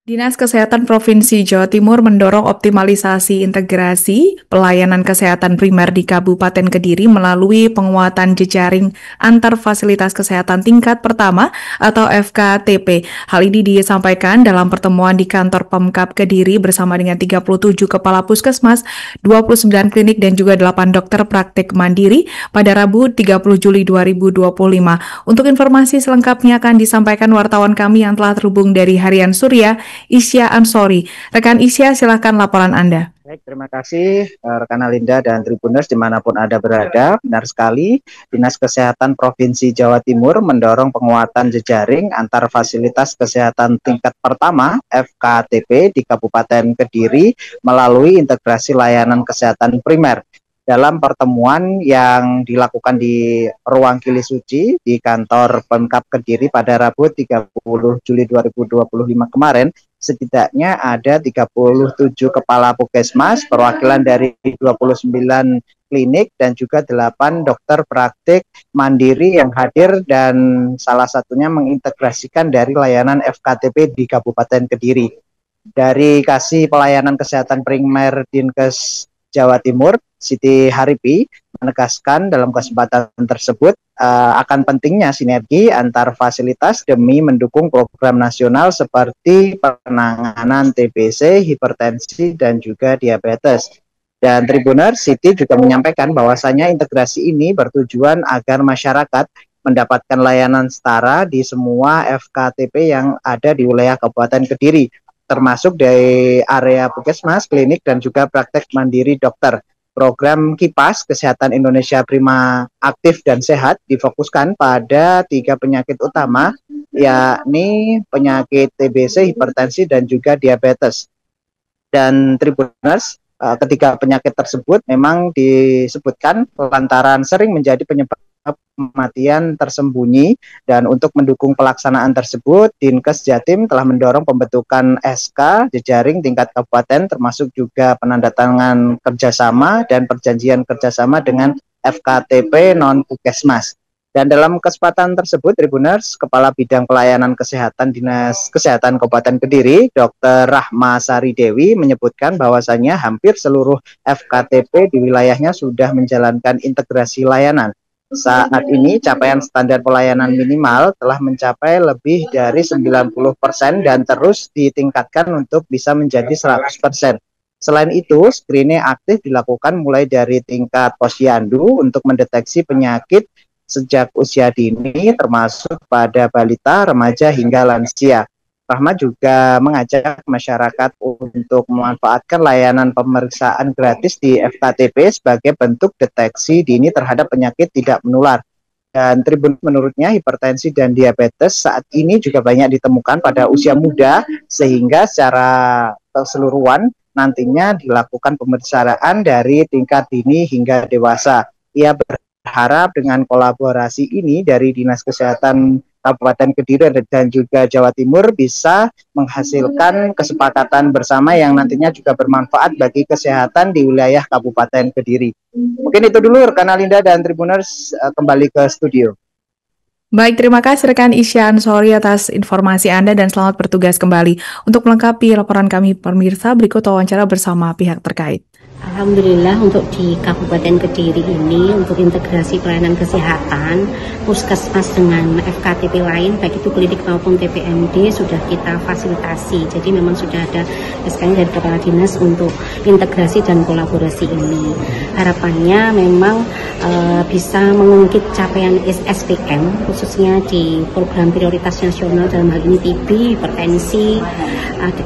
Dinas Kesehatan Provinsi Jawa Timur mendorong optimalisasi integrasi pelayanan kesehatan primer di Kabupaten Kediri melalui penguatan jejaring antar fasilitas kesehatan tingkat pertama atau FKTP. Hal ini disampaikan dalam pertemuan di kantor Pemkab Kediri bersama dengan 37 kepala puskesmas, 29 klinik dan juga 8 dokter praktik mandiri pada Rabu 30 Juli 2025. Untuk informasi selengkapnya akan disampaikan wartawan kami yang telah terhubung dari Harian Surya, Isya Ansori. Rekan Isya, silakan laporan Anda. Baik, terima kasih rekan Alinda dan Tribuners dimanapun Anda berada. Benar sekali, Dinas Kesehatan Provinsi Jawa Timur mendorong penguatan jejaring antar fasilitas kesehatan tingkat pertama FKTP di Kabupaten Kediri melalui integrasi layanan kesehatan primer. Dalam pertemuan yang dilakukan di Ruang Kili Suci di kantor Pemkab Kediri pada Rabu 30 Juli 2025 kemarin, setidaknya ada 37 kepala puskesmas, perwakilan dari 29 klinik dan juga 8 dokter praktik mandiri yang hadir dan salah satunya mengintegrasikan dari layanan FKTP di Kabupaten Kediri. Dari Kasih Pelayanan Kesehatan Primer Dinkes Jawa Timur, Siti Haripi, menegaskan dalam kesempatan tersebut akan pentingnya sinergi antar fasilitas demi mendukung program nasional seperti penanganan TBC, hipertensi, dan juga diabetes. Dan Tribuner, Siti juga menyampaikan bahwasanya integrasi ini bertujuan agar masyarakat mendapatkan layanan setara di semua FKTP yang ada di wilayah Kabupaten Kediri, termasuk dari area puskesmas, klinik, dan juga praktek mandiri dokter. Program KIPAS Kesehatan Indonesia Prima Aktif dan Sehat difokuskan pada 3 penyakit utama, yakni penyakit TBC, hipertensi, dan juga diabetes. Dan Tribuners, ketiga penyakit tersebut memang disebutkan lantaran sering menjadi penyebab kematian tersembunyi, dan untuk mendukung pelaksanaan tersebut Dinkes Jatim telah mendorong pembentukan SK jejaring tingkat kabupaten termasuk juga penandatangan kerjasama dan perjanjian kerjasama dengan FKTP non puskesmas. Dan dalam kesempatan tersebut, Tribuners, Kepala Bidang Pelayanan Kesehatan Dinas Kesehatan Kabupaten Kediri, Dr. Rahma Sari Dewi, menyebutkan bahwasannya hampir seluruh FKTP di wilayahnya sudah menjalankan integrasi layanan. Saat ini capaian standar pelayanan minimal telah mencapai lebih dari 90% dan terus ditingkatkan untuk bisa menjadi 100%. Selain itu, screening aktif dilakukan mulai dari tingkat posyandu untuk mendeteksi penyakit sejak usia dini termasuk pada balita, remaja hingga lansia. Rahma juga mengajak masyarakat untuk memanfaatkan layanan pemeriksaan gratis di FKTP sebagai bentuk deteksi dini terhadap penyakit tidak menular. Dan Tribun menurutnya hipertensi dan diabetes saat ini juga banyak ditemukan pada usia muda sehingga secara keseluruhan nantinya dilakukan pemeriksaan dari tingkat dini hingga dewasa. Ia berharap dengan kolaborasi ini dari Dinas Kesehatan Kabupaten Kediri dan juga Jawa Timur bisa menghasilkan kesepakatan bersama yang nantinya juga bermanfaat bagi kesehatan di wilayah Kabupaten Kediri. Mungkin itu dulu rekan Alinda dan Tribuners, kembali ke studio. Baik, terima kasih rekan Isya Ansori atas informasi Anda dan selamat bertugas kembali. Untuk melengkapi laporan kami pemirsa, berikut wawancara bersama pihak terkait. Alhamdulillah untuk di Kabupaten Kediri ini untuk integrasi pelayanan kesehatan puskesmas dengan FKTP lain baik itu klinik maupun TPMD sudah kita fasilitasi. Jadi memang sudah ada SK-nya dari Kepala Dinas untuk integrasi dan kolaborasi ini. Harapannya memang bisa mengungkit capaian SPM khususnya di program prioritas nasional dalam hal ini TB, hipertensi,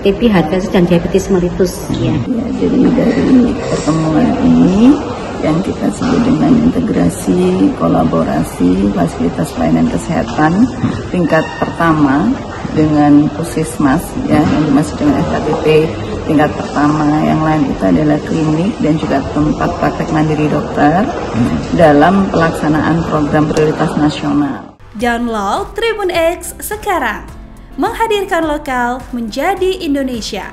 TB, hipertensi dan diabetes mellitus ya. Jadi dari pertemuan ini yang kita sebut dengan integrasi kolaborasi fasilitas pelayanan kesehatan tingkat pertama dengan puskesmas ya yang dimaksud dengan FKTP tingkat pertama, yang lain itu adalah klinik dan juga tempat praktek mandiri dokter dalam pelaksanaan program prioritas nasional. Download Tribun X sekarang, menghadirkan lokal menjadi Indonesia.